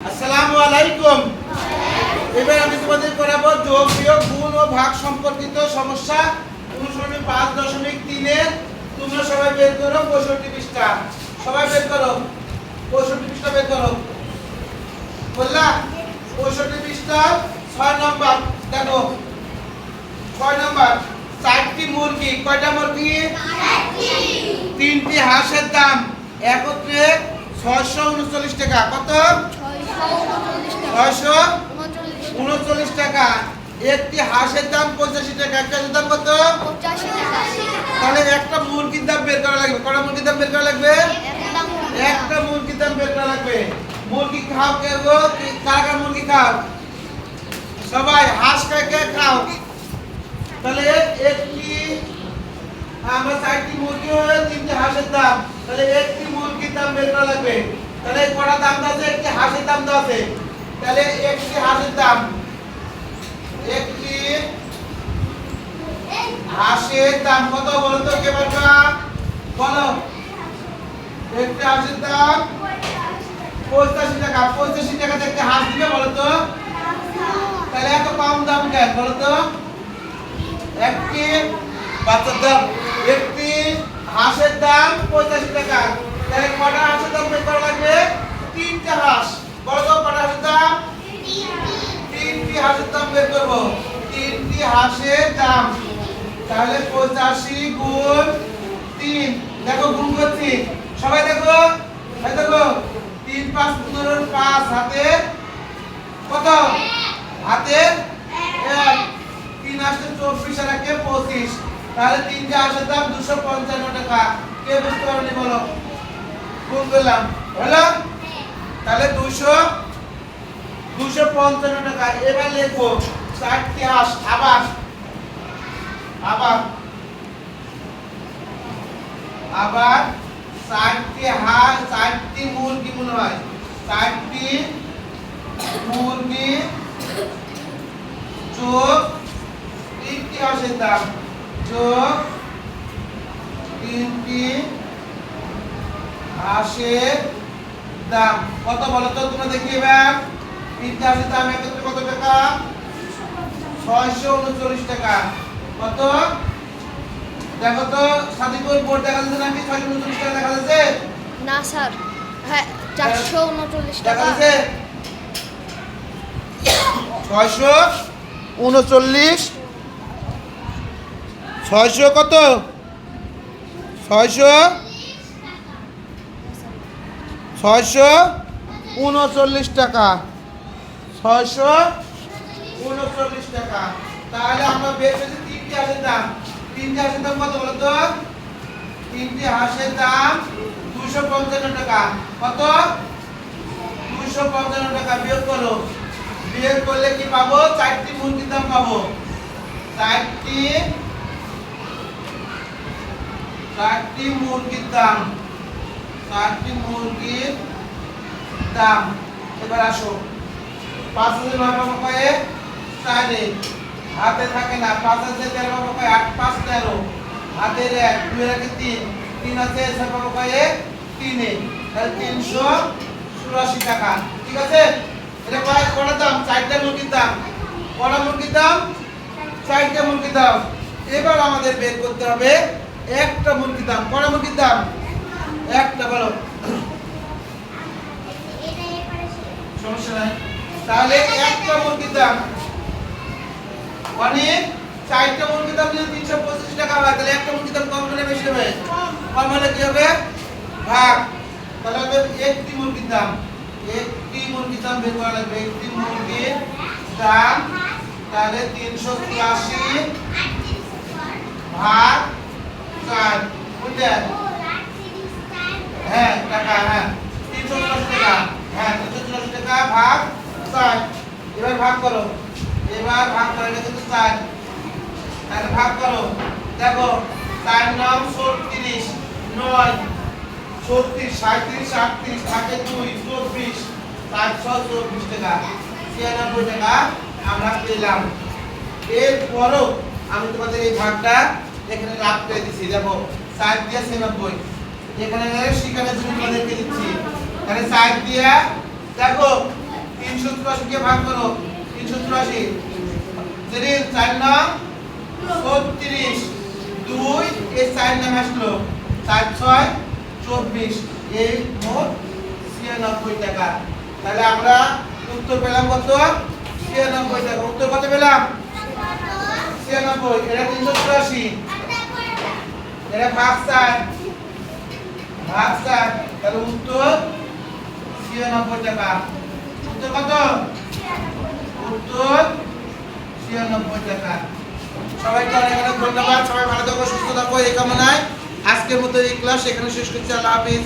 আসসালামু আলাইকুম। এবার আমি তোমাদের করাবো যোগ বিয়োগ গুণ ও ভাগ সম্পর্কিত সমস্যা অনুসরণী 5.3 তোমরা সবাই বের করো 65 পৃষ্ঠা। সবাই বের করো 65 পৃষ্ঠা বের করো। বললা 65 পৃষ্ঠা 6 নম্বর দেখো 6 নম্বর 4টি মুরগি। কয়টা মুরগি? 3টি হাঁসের দাম একত্রে 639 টাকা। কত? 639 টাকা। একটি হাঁসের দাম 85 টাকা। একটা হাঁসের দাম কত? 85 টাকা। তাহলে একটা মুরগির দাম বের করা লাগবে। কয়টা মুরগির দাম বের করা লাগবে? একটা মুরগির দাম বের করা লাগবে। মুরগি খাও কে গো? কারা মুরগি খাও? সবাই। হাঁস খায় কে? খাও। তাহলে একটি আমরা 4টি মুরগি হয়ে 3টি হাঁসের দাম। তাহলে একটি মুরগির দাম বের করা লাগবে। তাহলে কয়টা দাম আছে? একটি হাঁসের দাম দেওয়া আছে। তাহলে একটি হাঁসের দাম একটি হাঁসের দাম কত বলো তো? কে পারবা? বলো। একটি হাঁসের দাম 85 টাকা। 85 টাকাতে একটা হাঁস দিবে বলো তো? তাহলে এত কম দাম কেন বলো তো? একটি বাচ্চার দাম একটি হাঁসের দাম 85 টাকা। তাহলে কটা হাঁসের দাম বের করা লাগবে? 3টা হাঁস। বলো তো কটা হাঁসের দাম? 3টি হাঁসের দাম বের করব। 3টি হাঁসের দাম। তাহলে 85 গুণ 3। দেখো গুণ করছি। সবাই দেখো। এই দেখো 3 5 15 5 হাতে কত? হাতে 1। 3 আসতে 24 আর 1 25। তাহলে 3টা হাঁসের দাম 255 টাকা। কে বুঝতে পারোনি বলো? গুণ করলাম হলো। তাহলে 255 টাকা। এবার লিখবো 4টি হাঁস। আবার আবার আবার 4টি হাঁস 4টি মুরগি মনে হয়। 4টি মুরগি যোগ 3টি হাঁসের দাম যোগ 3টি হাঁসের দাম কত বলো তো? তোমরা দেখি এবার 3টি হাঁসের দাম একত্রে কত টাকা? 639 টাকা। কত? দেখো তো সাদিকুল বোর্ড দেখা যাচ্ছে নাকি? 639 টাকা দেখা যাচ্ছে না স্যার, হ্যাঁ 439 দেখা টাকা। যাচ্ছে 639 600 কত? 639 টাকা। 639 টাকা। তাহলে আমরা বের করেছি 3টি হাঁসের দাম। 3টি হাঁসের দাম কত বলো তো? 3টি হাঁসের দাম 255 টাকা। কত? 255 টাকা। বিয়োগ করো। বিয়োগ করলে কি পাবো? 4টি মুরগির দাম পাবো। 4টি মুরগির দাম। 4টি মুরগির দাম। এবার আসো 5,000 পাবো কয়ে? 4 হাতে থাকে না। 5,000 13 পাবো কয়ে? 8 5 13 হাতের 1 2 এর আগে 3 3 আছে 6 পাবো কয়ে? 3 তাহলে 384 টাকা। ঠিক আছে? এটা কয়টা দাম? 4টা মুরগির দাম। কয়টা মুরগির দাম? 4টা মুরগির দাম। এবার আমাদের বের করতে হবে একটা মুরগির দাম। কয়টা মুরগির দাম? একটা। বলো। সমস্যা নাই। তাহলে একটা মুরগির দাম মানে 4টা মুরগির দাম যদি 325 টাকা হয় তাহলে একটা মুরগির দাম কম হলে বেশি হবে? কম হলে কি হবে? ভাগ। তাহলে হবে একটি মুরগির দাম। একটি মুরগির দাম বের করা লাগবে। একটি মুরগির দাম তাহলে 383 ভাগ 4 বুঝলে? হ্যাঁ টাকা। হ্যাঁ 384 টাকা। হ্যাঁ 384 টাকা ভাগ 4। এবার ভাগ করো। এবার ভাগ করে এটা কিন্তু 4। তাহলে ভাগ করো। দেখো 4 9 36 9 36 37 38 থাকে 2 24 424 টাকা। 96 টাকা আমরা পেলাম। এরপরও আমি তোমাদের এই ভাগটা এখানে লাভ করে দিচ্ছি। দেখো 4 দিয়ে 96 এখানে শিকারের জন্য তোমাদেরকে দিচ্ছি। তাহলে 4 দিয়ে দেখো 85 জেরিন 4 নং 36 2 এই 4 নাম আসলো 4 6 24 এই মোট 96 টাকা। তাহলে আমরা উত্তর পেলাম কত? 96 টাকা। উত্তর কত পেলাম? 96। এটা 384, এটা ভাগ 4, তাহলে উত্তর 96 টাকা। উত্তর কত? উত্তর 96 টাকা। সবাইকে অনেক অনেক ধন্যবাদ। সবাই ভালো থাকো, সুস্থ থাকো এই কামনায় আজকের মতো এই ক্লাস এখানে শেষ করছি। আল্লাহ হাফিজ।